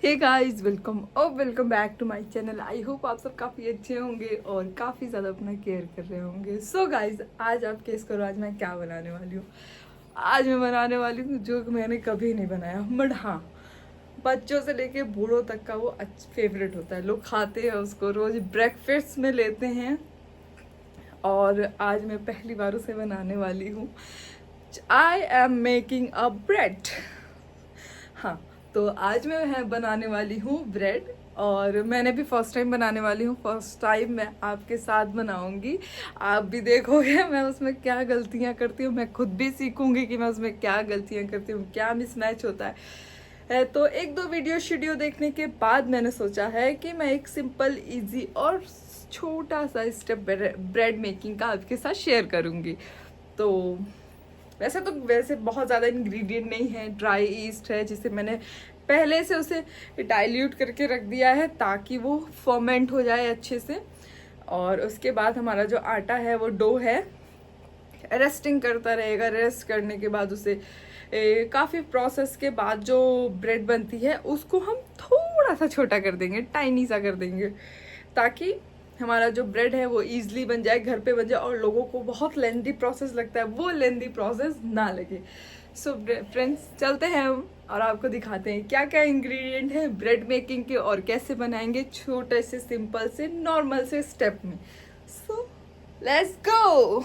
Hey guys, welcome back to my channel. I hope आप सब काफ़ी अच्छे होंगे और काफ़ी ज़्यादा अपना केयर कर रहे होंगे। सो गाइस, आज आप गेस करो आज मैं क्या बनाने वाली हूँ। आज मैं बनाने वाली हूँ जो मैंने कभी नहीं बनाया, बट हाँ, बच्चों से लेके बूढ़ों तक का वो फेवरेट होता है। लोग खाते हैं उसको, रोज़ ब्रेकफास्ट में लेते हैं। और आज मैं पहली बार उसे बनाने वाली हूँ। I am making a bread. हाँ, तो आज मैं बनाने वाली हूँ ब्रेड। और मैंने भी फर्स्ट टाइम बनाने वाली हूँ। फर्स्ट टाइम मैं आपके साथ बनाऊंगी। आप भी देखोगे मैं उसमें क्या गलतियाँ करती हूँ। मैं खुद भी सीखूंगी कि मैं उसमें क्या गलतियाँ करती हूँ, क्या मिसमैच होता है। तो एक दो वीडियो शीडियो देखने के बाद मैंने सोचा है कि मैं एक सिंपल इजी और छोटा सा स्टेप ब्रेड मेकिंग का आपके साथ शेयर करूँगी। तो वैसे बहुत ज़्यादा इंग्रेडिएंट नहीं है। ड्राई ईस्ट है जिसे मैंने पहले से उसे डाइल्यूट करके रख दिया है ताकि वो फर्मेंट हो जाए अच्छे से। और उसके बाद हमारा जो आटा है वो डो है, रेस्टिंग करता रहेगा। रेस्ट करने के बाद उसे काफ़ी प्रोसेस के बाद जो ब्रेड बनती है उसको हम थोड़ा सा छोटा कर देंगे, टाइनी सा कर देंगे, ताकि हमारा जो ब्रेड है वो इजीली बन जाए, घर पे बन जाए और लोगों को बहुत लेंदी प्रोसेस लगता है वो लेंदी प्रोसेस ना लगे। सो फ्रेंड्स, चलते हैं हम और आपको दिखाते हैं क्या क्या इंग्रेडिएंट है ब्रेड मेकिंग के और कैसे बनाएंगे छोटे से सिंपल से नॉर्मल से स्टेप में। So let's go.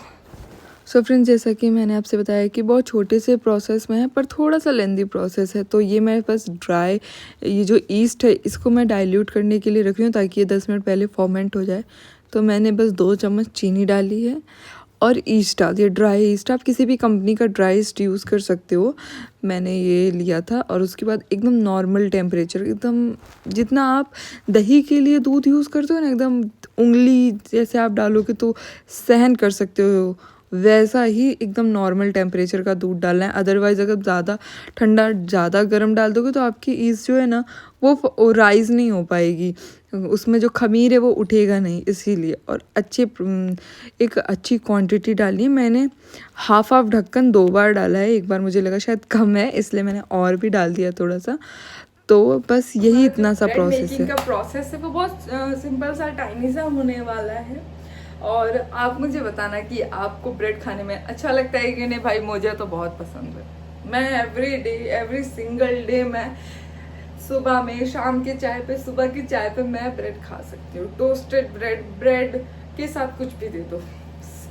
So friends, जैसा कि मैंने आपसे बताया कि बहुत छोटे से प्रोसेस में है पर थोड़ा सा लेंदी प्रोसेस है। तो ये मेरे पास ड्राई ये जो ईस्ट है इसको मैं डाइल्यूट करने के लिए रख रही हूँ ताकि ये 10 मिनट पहले फॉर्मेंट हो जाए। तो मैंने बस 2 चम्मच चीनी डाली है और ईस्ट डाल दिया, ड्राई ईस्ट। आप किसी भी कंपनी का ड्राई ईस्ट यूज़ कर सकते हो। मैंने ये लिया था और उसके बाद एकदम नॉर्मल टेम्परेचर, एकदम जितना आप दही के लिए दूध यूज़ करते हो ना, एकदम उंगली जैसे आप डालोगे तो सहन कर सकते हो, वैसा ही एकदम नॉर्मल टेम्परेचर का दूध डालना है। अदरवाइज़ अगर ज़्यादा ठंडा ज़्यादा गर्म डाल दोगे तो आपकी ईस्ट जो है ना वो राइज़ नहीं हो पाएगी, उसमें जो खमीर है वो उठेगा नहीं। इसीलिए और एक अच्छी क्वांटिटी डालनी है। मैंने हाफ ढक्कन 2 बार डाला है, एक बार मुझे लगा शायद कम है इसलिए मैंने और भी डाल दिया थोड़ा सा। तो बस यही इतना सा प्रोसेस है। का प्रोसेस है वो बहुत सिंपल सा टाइनी सा होने वाला है। और आप मुझे बताना कि आपको ब्रेड खाने में अच्छा लगता है कि नहीं। भाई मुझे तो बहुत पसंद है। मैं एवरी सिंगल डे मैं सुबह में, शाम के चाय पे, सुबह की चाय पे मैं ब्रेड खा सकती हूँ। टोस्टेड ब्रेड के साथ कुछ भी दे दो,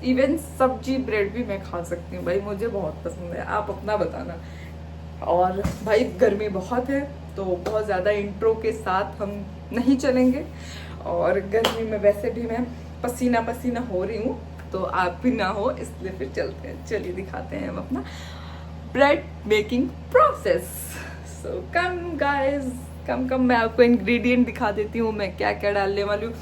इवन सब्जी ब्रेड भी मैं खा सकती हूँ। भाई मुझे बहुत पसंद है, आप अपना बताना। और भाई गर्मी बहुत है तो बहुत ज़्यादा इंट्रो के साथ हम नहीं चलेंगे। और गर्मी में वैसे भी मैं पसीना पसीना हो रही हूँ, तो आप भी ना हो, इसलिए फिर चलते हैं। चलिए दिखाते हैं हम अपना ब्रेड मेकिंग प्रोसेस। सो कम गाइस, कम मैं आपको इंग्रेडिएंट दिखा देती हूँ मैं क्या क्या डालने वाली हूँ,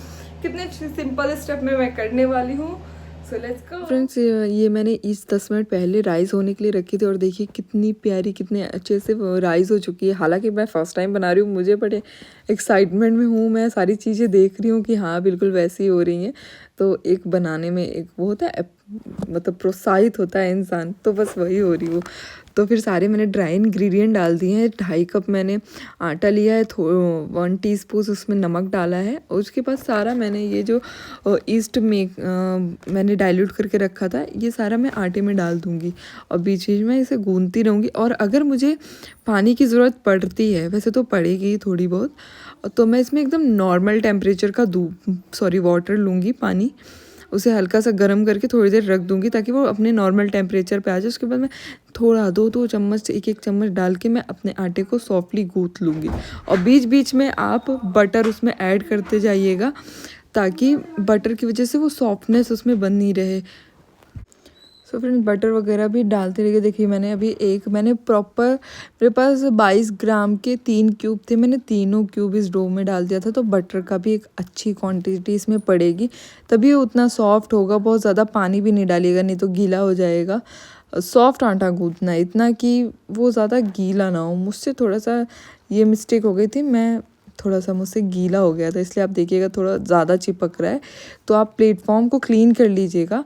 कितने सिंपल स्टेप में मैं करने वाली हूँ। So let's go friends. ये मैंने इस 10 मिनट पहले राइस होने के लिए रखी थी और देखिए कितनी प्यारी, कितने अच्छे से राइस हो चुकी है। हालांकि मैं फर्स्ट टाइम बना रही हूँ, मुझे बड़े एक्साइटमेंट में हूँ। मैं सारी चीज़ें देख रही हूँ कि हाँ बिल्कुल वैसी हो रही हैं। तो एक बनाने में एक वो होता है, मतलब प्रोत्साहित होता है इंसान, तो बस वही हो रही हूँ। तो फिर सारे मैंने ड्राई इंग्रेडिएंट डाल दिए हैं। 2.5 कप मैंने आटा लिया है, 1 टीस्पून उसमें नमक डाला है। और उसके बाद सारा मैंने ये जो ईस्ट में मैंने डाइल्यूट करके रखा था ये सारा मैं आटे में डाल दूँगी और बीच बीच में इसे गूंथती रहूँगी। और अगर मुझे पानी की ज़रूरत पड़ती है, वैसे तो पड़ेगी थोड़ी बहुत, तो मैं इसमें एकदम नॉर्मल टेम्परेचर का वाटर लूँगी, पानी, उसे हल्का सा गर्म करके थोड़ी देर रख दूँगी ताकि वो अपने नॉर्मल टेम्परेचर पे आ जाए। उसके बाद मैं थोड़ा 2-2 चम्मच, 1-1 चम्मच डाल के मैं अपने आटे को सॉफ्टली गूँथ लूँगी। और बीच बीच में आप बटर उसमें ऐड करते जाइएगा ताकि बटर की वजह से वो सॉफ्टनेस उसमें बनी रहे। सो फ्रेंड्स, बटर वगैरह भी डालते रहिए। देखिए मैंने प्रॉपर, मेरे पास 22 ग्राम के 3 क्यूब थे, मैंने तीनों क्यूब इस डो में डाल दिया था। तो बटर का भी एक अच्छी क्वांटिटी इसमें पड़ेगी, तभी वो उतना सॉफ्ट होगा। बहुत ज़्यादा पानी भी नहीं डालिएगा, नहीं तो गीला हो जाएगा। सॉफ्ट आटा गूँथना है, इतना कि वो ज़्यादा गीला ना हो। मुझसे थोड़ा सा ये मिस्टेक हो गई थी, मैं थोड़ा सा मुझसे गीला हो गया था, इसलिए आप देखिएगा थोड़ा ज़्यादा चिपक रहा है। तो आप प्लेटफॉर्म को क्लीन कर लीजिएगा।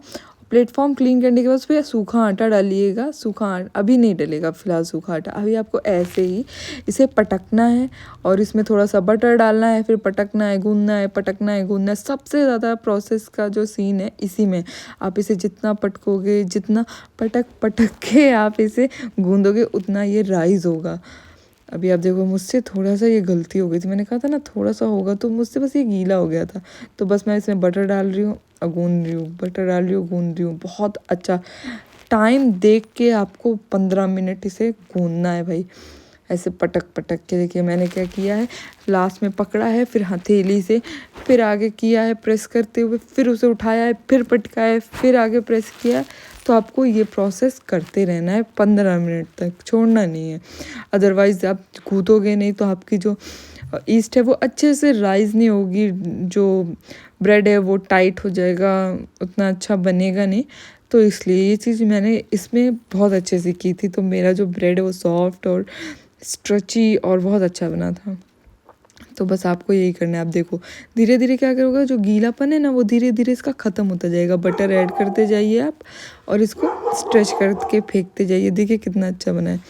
प्लेटफॉर्म क्लीन करने के बाद उस पर सूखा आटा डालिएगा। सूखा आटा अभी नहीं डलेगा फिलहाल, सूखा आटा अभी आपको ऐसे ही इसे पटकना है और इसमें थोड़ा सा बटर डालना है, फिर पटकना है, गूंदना है, पटकना है, गूंदना है। सबसे ज़्यादा प्रोसेस का जो सीन है इसी में। आप इसे जितना पटकोगे, जितना पटक पटक के आप इसे गूंदोगे, उतना ये राइज़ होगा। अभी आप देखो मुझसे थोड़ा सा ये गलती हो गई थी, मैंने कहा था ना थोड़ा सा होगा, तो मुझसे बस ये गीला हो गया था। तो बस मैं इसमें बटर डाल रही हूँ और गूंद रही हूँ, बटर डाल रही हूँ, गूंद रही हूँ। बहुत अच्छा टाइम देख के आपको 15 मिनट इसे गूंदना है भाई, ऐसे पटक पटक के। देखिए मैंने क्या किया है, लास्ट में पकड़ा है, फिर हथेली से, फिर आगे किया है प्रेस करते हुए, फिर उसे उठाया है, फिर पटकाया है, फिर आगे प्रेस किया है। तो आपको ये प्रोसेस करते रहना है 15 मिनट तक, छोड़ना नहीं है। अदरवाइज़ आप कूदोगे नहीं तो आपकी जो ईस्ट है वो अच्छे से राइज नहीं होगी, जो ब्रेड है वो टाइट हो जाएगा, उतना अच्छा बनेगा नहीं। तो इसलिए ये चीज़ मैंने इसमें बहुत अच्छे से की थी, तो मेरा जो ब्रेड है वो सॉफ्ट और स्ट्रेची और बहुत अच्छा बना था। तो बस आपको यही करना है। आप देखो धीरे धीरे क्या करोगे, जो गीलापन है ना वो धीरे धीरे इसका ख़त्म होता जाएगा। बटर ऐड करते जाइए आप और इसको स्ट्रेच करके फेंकते जाइए। देखिए कितना अच्छा बना है।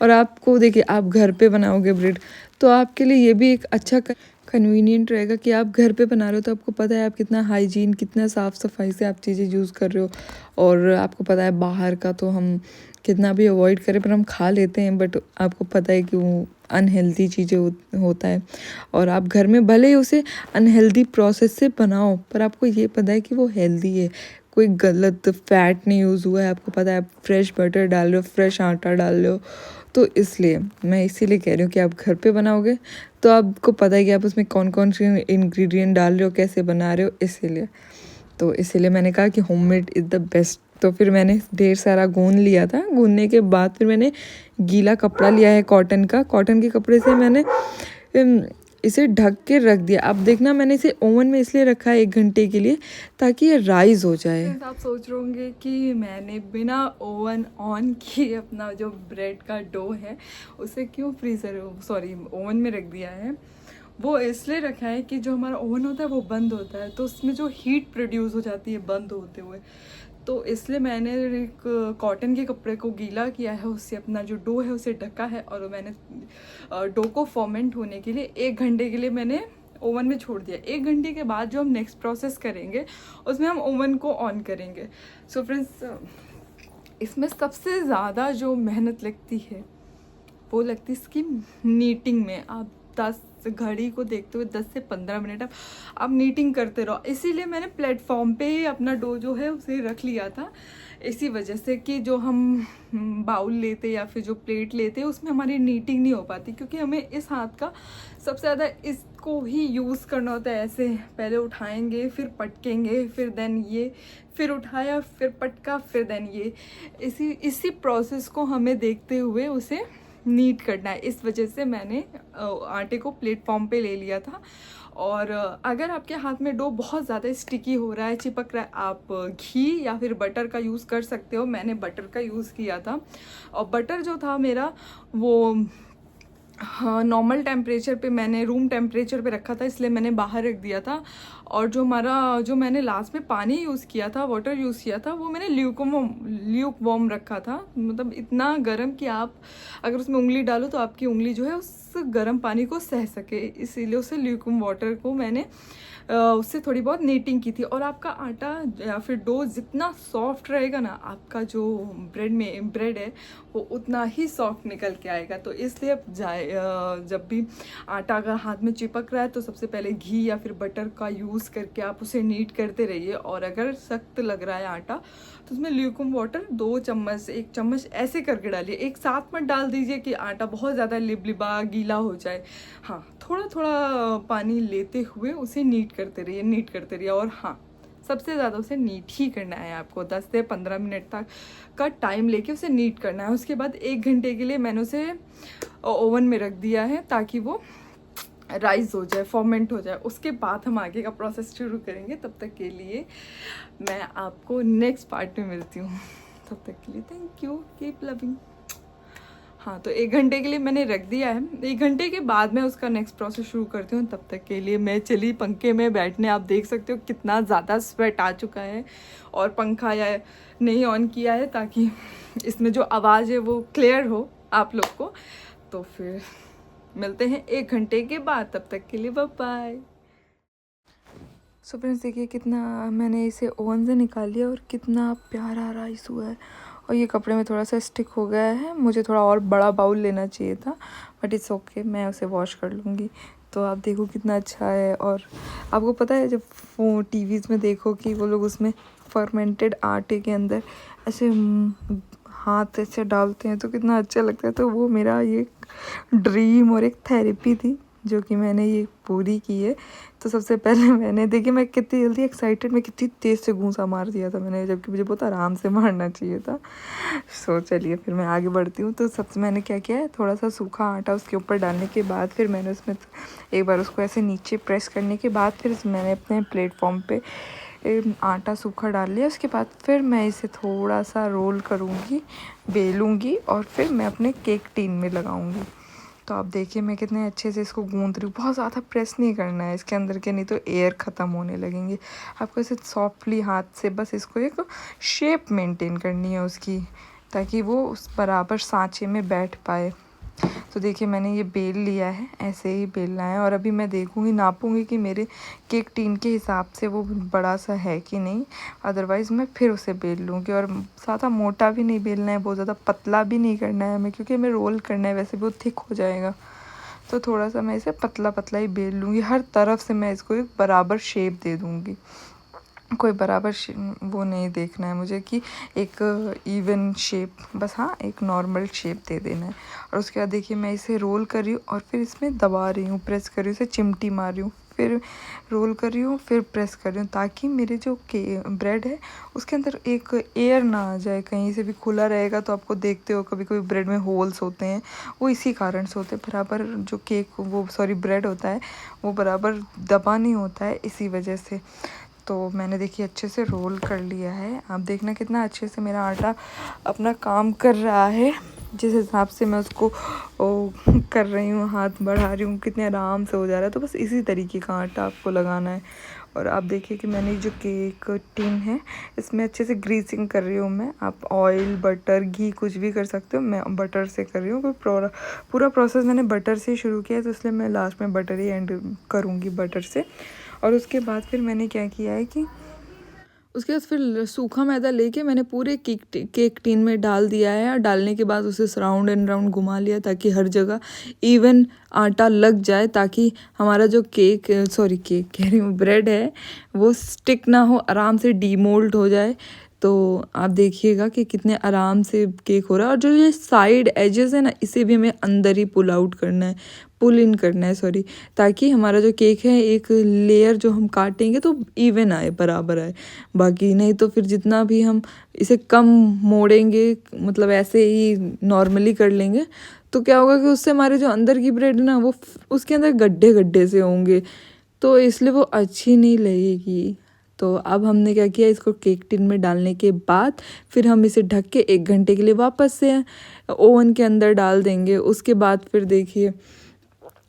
और आपको देखिए, आप घर पे बनाओगे ब्रेड तो आपके लिए ये भी एक अच्छा कन्वीनियंट रहेगा कि आप घर पे बना रहे हो, तो आपको पता है आप कितना हाइजीन, कितना साफ़ सफाई से आप चीज़ें यूज़ कर रहे हो। और आपको पता है बाहर का तो हम कितना भी अवॉइड करें पर हम खा लेते हैं, बट आपको पता है कि वो अनहेल्दी चीज़ें होता है। और आप घर में भले ही उसे अनहेल्दी प्रोसेस से बनाओ, पर आपको ये पता है कि वो हेल्दी है, कोई गलत फैट नहीं यूज़ हुआ है। आपको पता है आप फ्रेश बटर डाल रहे हो, फ्रेश आटा डाल रहे हो। तो इसलिए मैं इसीलिए कह रही हूँ कि आप घर पे बनाओगे तो आपको पता है कि आप उसमें कौन कौन से इंग्रेडिएंट डाल रहे हो, कैसे बना रहे हो। इसीलिए मैंने कहा कि होममेड इज़ द बेस्ट। तो फिर मैंने ढेर सारा गूंद लिया था। गूंदने के बाद फिर मैंने गीला कपड़ा लिया है कॉटन का, कॉटन के कपड़े से मैंने इसे ढक के रख दिया। अब देखना मैंने इसे ओवन में इसलिए रखा है 1 घंटे के लिए ताकि ये राइज हो जाए। आप सोच रहे होंगे कि मैंने बिना ओवन ऑन किए अपना जो ब्रेड का डो है उसे क्यों ओवन में रख दिया है। वो इसलिए रखा है कि जो हमारा ओवन होता है वो बंद होता है, तो उसमें जो हीट प्रोड्यूस हो जाती है बंद होते हुए, तो इसलिए मैंने एक कॉटन के कपड़े को गीला किया है, उससे अपना जो डो है उसे ढका है। और मैंने डो को फॉर्मेंट होने के लिए 1 घंटे के लिए मैंने ओवन में छोड़ दिया। 1 घंटे के बाद जो हम नेक्स्ट प्रोसेस करेंगे उसमें हम ओवन को ऑन करेंगे। सो फ्रेंड्स, इसमें सबसे ज़्यादा जो मेहनत लगती है वो लगती है इसकी नीटिंग में। आप 10 घड़ी को देखते हुए 10 से 15 मिनट आप नीटिंग करते रहो। इसीलिए मैंने प्लेटफॉर्म पे ही अपना डो जो है उसे रख लिया था, इसी वजह से कि जो हम बाउल लेते या फिर जो प्लेट लेते उसमें हमारी नीटिंग नहीं हो पाती, क्योंकि हमें इस हाथ का सबसे ज़्यादा इसको ही यूज़ करना होता है। ऐसे पहले उठाएंगे, फिर पटकेंगे, फिर देन ये, फिर उठाया, फिर पटका, फिर देन ये। इसी प्रोसेस को हमें देखते हुए उसे नीट करना है। इस वजह से मैंने आटे को प्लेटफॉर्म पे ले लिया था। और अगर आपके हाथ में डो बहुत ज़्यादा स्टिकी हो रहा है, चिपक रहा है, आप घी या फिर बटर का यूज़ कर सकते हो। मैंने बटर का यूज़ किया था और बटर जो था मेरा वो हाँ नॉर्मल टेम्परेचर पे, मैंने रूम टेम्परेचर पे रखा था, इसलिए मैंने बाहर रख दिया था। और जो मैंने लास्ट में पानी यूज़ किया था, वाटर यूज़ किया था, वो मैंने ल्यूक वार्म रखा था। मतलब इतना गर्म कि आप अगर उसमें उंगली डालो तो आपकी उंगली जो है उस गर्म पानी को सह सके, इसीलिए उसे ल्यूकम वाटर को मैंने उससे थोड़ी बहुत नीटिंग की थी। और आपका आटा या फिर डो जितना सॉफ्ट रहेगा ना, आपका जो ब्रेड है वो उतना ही सॉफ्ट निकल के आएगा। तो इसलिए जब भी आटा अगर हाथ में चिपक रहा है तो सबसे पहले घी या फिर बटर का यूज़ करके आप उसे नीट करते रहिए। और अगर सख्त लग रहा है आटा तो उसमें ल्यूकम वाटर 2 चम्मच 1 चम्मच ऐसे करके डालिए। एक साथ मत डाल दीजिए कि आटा बहुत ज़्यादा लिबलिबा गीला हो जाए। हाँ, थोड़ा थोड़ा पानी लेते हुए उसे नीट करते रहिए। और हाँ, सबसे ज़्यादा उसे नीट ही करना है आपको। 10 से 15 मिनट तक का टाइम लेके उसे नीट करना है। उसके बाद 1 घंटे के लिए मैंने उसे ओवन में रख दिया है ताकि वो राइज हो जाए, फॉर्मेंट हो जाए। उसके बाद हम आगे का प्रोसेस शुरू करेंगे। तब तक के लिए मैं आपको नेक्स्ट पार्ट में मिलती हूँ। तब तक के लिए थैंक यू, कीप लविंग। हाँ, तो 1 घंटे के लिए मैंने रख दिया है। 1 घंटे के बाद मैं उसका नेक्स्ट प्रोसेस शुरू करती हूँ। तब तक के लिए मैं चली पंखे में बैठने। आप देख सकते हो कितना ज़्यादा स्वेट आ चुका है, और पंखा या नहीं ऑन किया है ताकि इसमें जो आवाज़ है वो क्लियर हो आप लोग को। तो फिर मिलते हैं 1 घंटे के बाद, तब तक के लिए बाय बाय। सो फ्रेंड्स, देखिए कितना मैंने इसे ओवन से निकाल लिया और कितना प्यारा राइस हुआ है। और ये कपड़े में थोड़ा सा स्टिक हो गया है, मुझे थोड़ा और बड़ा बाउल लेना चाहिए था, बट इट्स ओके, मैं उसे वॉश कर लूँगी। तो आप देखो कितना अच्छा है। और आपको पता है जब वो टीवीज़ में देखो कि वो लोग उसमें फर्मेंटेड आटे के अंदर ऐसे हाथ ऐसे डालते हैं तो कितना अच्छा लगता है। तो वो मेरा ये ड्रीम और एक थेरेपी थी जो कि मैंने ये पूरी की है। तो सबसे पहले मैंने देखिए मैं कितनी जल्दी एक्साइटेड में कितनी तेज़ से घूंसा मार दिया था मैंने, जबकि मुझे बहुत आराम से मारना चाहिए था। सो चलिए फिर मैं आगे बढ़ती हूँ। तो सबसे मैंने क्या किया है, थोड़ा सा सूखा आटा उसके ऊपर डालने के बाद फिर मैंने उसमें एक बार उसको ऐसे नीचे प्रेस करने के बाद फिर मैंने अपने प्लेटफॉर्म पे आटा सूखा डाल लिया। उसके बाद फिर मैं इसे थोड़ा सा रोल करूँगी, बेलूँगी और फिर मैं अपने केक टिन में लगाऊँगी। तो आप देखिए मैं कितने अच्छे से इसको गूंद रही हूँ। बहुत ज़्यादा प्रेस नहीं करना है इसके अंदर के, नहीं तो एयर ख़त्म होने लगेंगे। आपको इसे सॉफ्टली हाथ से बस इसको एक शेप मेंटेन करनी है उसकी, ताकि वो उस बराबर सांचे में बैठ पाए। तो देखिए मैंने ये बेल लिया है, ऐसे ही बेलना है। और अभी मैं देखूँगी, नापूँगी कि मेरे केक टिन के हिसाब से वो बड़ा सा है कि नहीं, अदरवाइज़ मैं फिर उसे बेल लूँगी। और ज़्यादा मोटा भी नहीं बेलना है, बहुत ज़्यादा पतला भी नहीं करना है हमें, क्योंकि हमें रोल करना है, वैसे बहुत थिक हो जाएगा। तो थोड़ा सा मैं इसे पतला पतला ही बेल लूँगी। हर तरफ से मैं इसको एक बराबर शेप दे दूँगी, कोई बराबर वो नहीं देखना है मुझे कि एक इवन शेप, बस हाँ एक नॉर्मल शेप दे देना है। और उसके बाद देखिए मैं इसे रोल कर रही हूँ और फिर इसमें दबा रही हूँ, प्रेस कर रही हूँ, इसे चिमटी मार रही हूँ, फिर रोल कर रही हूँ, फिर प्रेस कर रही हूँ, ताकि मेरे जो ब्रेड है उसके अंदर एक एयर ना आ जाए। कहीं से भी खुला रहेगा तो आपको देखते हो कभी कभी ब्रेड में होल्स होते हैं, वो इसी कारण से होते हैं। बराबर जो ब्रेड होता है वो बराबर दबा नहीं होता है, इसी वजह से। तो मैंने देखिए अच्छे से रोल कर लिया है। आप देखना कितना अच्छे से मेरा आटा अपना काम कर रहा है, जिस हिसाब से मैं उसको कर रही हूँ, हाथ बढ़ा रही हूँ, कितने आराम से हो जा रहा है। तो बस इसी तरीके का आटा आपको लगाना है। और आप देखिए कि मैंने जो केक टिन है इसमें अच्छे से ग्रीसिंग कर रही हूँ मैं। आप ऑयल, बटर, घी कुछ भी कर सकते हो, मैं बटर से कर रही हूँ। पूरा प्रोसेस मैंने बटर से शुरू किया है, तो इसलिए मैं लास्ट में बटर ही एंड करूँगी, बटर से। और उसके बाद फिर मैंने क्या किया है कि उसके बाद फिर सूखा मैदा लेके मैंने पूरे केक टिन में डाल दिया है। और डालने के बाद उसे राउंड एंड राउंड घुमा लिया, ताकि हर जगह इवन आटा लग जाए, ताकि हमारा जो केक कह रही हूँ, ब्रेड है वो स्टिक ना हो, आराम से डीमोल्ड हो जाए। तो आप देखिएगा कि कितने आराम से केक हो रहा है। और जो ये साइड एजेस है ना, इसे भी हमें अंदर ही पुल इन करना है, ताकि हमारा जो केक है एक लेयर जो हम काटेंगे तो इवन आए, बराबर आए। बाकी नहीं तो फिर जितना भी हम इसे कम मोड़ेंगे, मतलब ऐसे ही नॉर्मली कर लेंगे, तो क्या होगा कि उससे हमारे जो अंदर की ब्रेड ना, वो उसके अंदर गड्ढे गड्ढे से होंगे, तो इसलिए वो अच्छी नहीं लगेगी। तो अब हमने क्या किया, इसको केक टिन में डालने के बाद फिर हम इसे ढक के 1 घंटे के लिए वापस से ओवन के अंदर डाल देंगे। उसके बाद फिर देखिए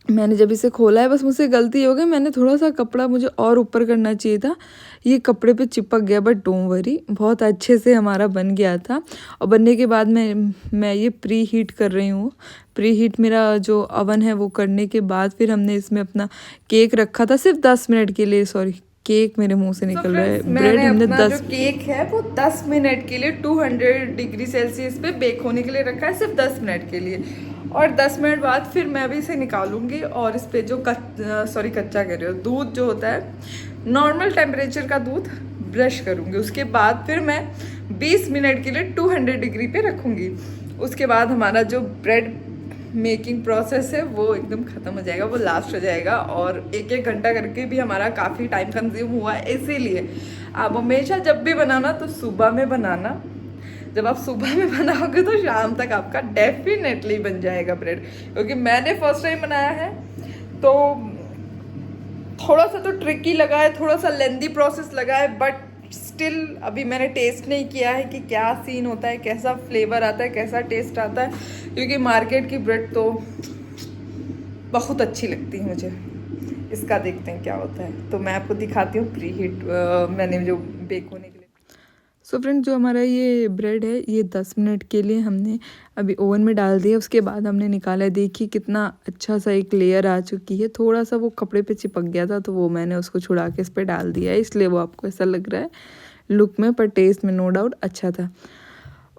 मैंने जब इसे खोला है, बस मुझसे गलती हो गई, मैंने थोड़ा सा कपड़ा मुझे और ऊपर करना चाहिए था, ये कपड़े पे चिपक गया। बट डोंट वरी, बहुत अच्छे से हमारा बन गया था। और बनने के बाद मैं ये प्री हीट कर रही हूँ। प्री हीट मेरा जो अवन है वो करने के बाद फिर हमने इसमें अपना केक रखा था सिर्फ 10 मिनट के लिए। केक मेरे मुंह से निकल रहा है। ब्रेड हमने 10 जो केक है वो 10 मिनट के लिए 200 डिग्री सेल्सियस पे बेक होने के लिए रखा है, सिर्फ 10 मिनट के लिए। और 10 मिनट बाद फिर मैं भी इसे निकालूंगी और इस पे जो कच्चा कह रही हूँ, दूध जो होता है नॉर्मल टेम्परेचर का दूध ब्रश करूँगी। उसके बाद फिर मैं 20 मिनट के लिए 200 डिग्री पे रखूँगी। उसके बाद हमारा जो ब्रेड मेकिंग प्रोसेस है वो एकदम ख़त्म हो जाएगा, वो लास्ट हो जाएगा। और 1-1 घंटा करके भी हमारा काफ़ी टाइम कंज्यूम हुआ है। इसीलिए आप हमेशा जब भी बनाना तो सुबह में बनाना। जब आप सुबह में बनाओगे तो शाम तक आपका डेफिनेटली बन जाएगा ब्रेड। क्योंकि मैंने फर्स्ट टाइम बनाया है तो थोड़ा सा तो ट्रिकी लगा है, थोड़ा सा लेंदी प्रोसेस लगा है, बट स्टिल अभी मैंने टेस्ट नहीं किया है कि क्या सीन होता है, कैसा फ्लेवर आता है, कैसा टेस्ट आता है, क्योंकि मार्केट की ब्रेड तो बहुत अच्छी लगती है मुझे। इसका देखते हैं क्या होता है। तो मैं आपको दिखाती हूँ प्री हीट मैंने जो बेक होने के लिए। सो फ्रेंड, जो हमारा ये ब्रेड है ये 10 मिनट के लिए हमने अभी ओवन में डाल दिया। उसके बाद हमने निकाला है। देखिए कितना अच्छा सा एक लेयर आ चुकी है। थोड़ा सा वो कपड़े पे चिपक गया था तो वो मैंने उसको छुड़ा के इस पर डाल दिया है, इसलिए वो आपको ऐसा लग रहा है लुक में, पर टेस्ट में नो डाउट अच्छा था।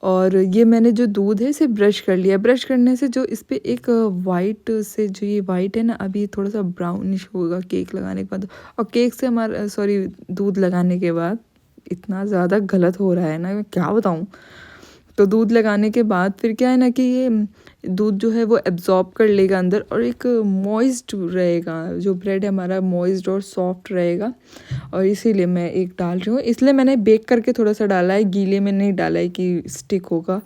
और ये मैंने जो दूध है इसे ब्रश कर लिया। ब्रश करने से जो इस पर एक वाइट से, जो ये वाइट है ना, अभी थोड़ा सा ब्राउनिश होगा केक लगाने के बाद। और केक से हमारा दूध लगाने के बाद इतना ज़्यादा गलत हो रहा है ना, मैं क्या बताऊँ। तो दूध लगाने के बाद फिर क्या है ना कि ये दूध जो है वो एब्जॉर्ब कर लेगा अंदर और एक मॉइस्ट रहेगा। जो ब्रेड है हमारा मॉइस्ट और सॉफ्ट रहेगा, और इसीलिए मैं एक डाल रही हूँ। इसलिए मैंने बेक करके थोड़ा सा डाला है, गीले में नहीं डाला है कि स्टिक होगा।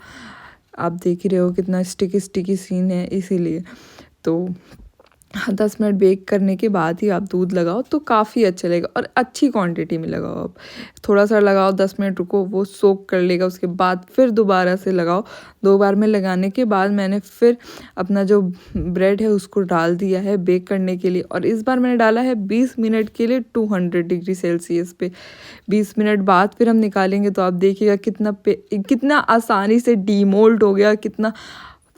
आप देख ही रहे हो कितना स्टिकी सीन है, इसीलिए। तो 10 मिनट बेक करने के बाद ही आप दूध लगाओ तो काफ़ी अच्छा लगेगा, और अच्छी क्वांटिटी में लगाओ। आप थोड़ा सा लगाओ, 10 मिनट रुको, वो सोक कर लेगा। उसके बाद फिर दोबारा से लगाओ। 2 बार में लगाने के बाद मैंने फिर अपना जो ब्रेड है उसको डाल दिया है बेक करने के लिए, और इस बार मैंने डाला है 20 मिनट के लिए 200 डिग्री सेल्सियस पे। 20 मिनट बाद फिर हम निकालेंगे तो आप देखिएगा कितना आसानी से डीमोल्ड हो गया, कितना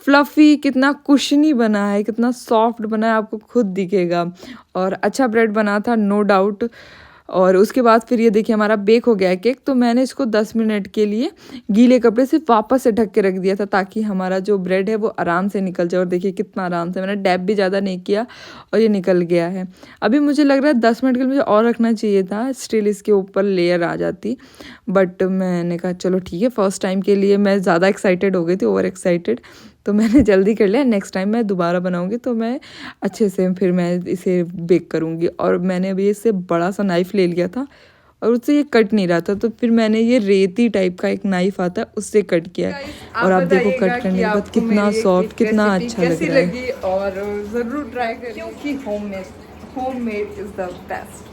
फ्लफ़ी, कितना कुशनी बना है, कितना सॉफ्ट बना है, आपको खुद दिखेगा। और अच्छा ब्रेड बना था नो डाउट। और उसके बाद फिर ये देखिए हमारा बेक हो गया है केक। तो मैंने इसको 10 मिनट के लिए गीले कपड़े से वापस से ढक के रख दिया था, ताकि हमारा जो ब्रेड है वो आराम से निकल जाए। और देखिए कितना आराम से, मैंने डैब भी ज़्यादा नहीं किया और ये निकल गया है। अभी मुझे लग रहा है 10 मिनट के लिए मुझे और रखना चाहिए था, स्टिल इसके ऊपर लेयर आ जाती। बट मैंने कहा चलो ठीक है, फर्स्ट टाइम के लिए मैं ज़्यादा एक्साइटेड हो गई थी, ओवर एक्साइटेड, तो मैंने जल्दी कर लिया। नेक्स्ट टाइम मैं दोबारा बनाऊंगी तो मैं अच्छे से फिर मैं इसे बेक करूंगी। और मैंने अभी इससे बड़ा सा नाइफ़ ले लिया था और उससे ये कट नहीं रहा था, तो फिर मैंने ये रेती टाइप का एक नाइफ़ आता है उससे कट किया है। और आप देखो कट करने के बाद कितना सॉफ्ट, कितना अच्छा लग रहा है। और ज़रूर ट्राई करें, क्योंकि होममेड इज़ द बेस्ट।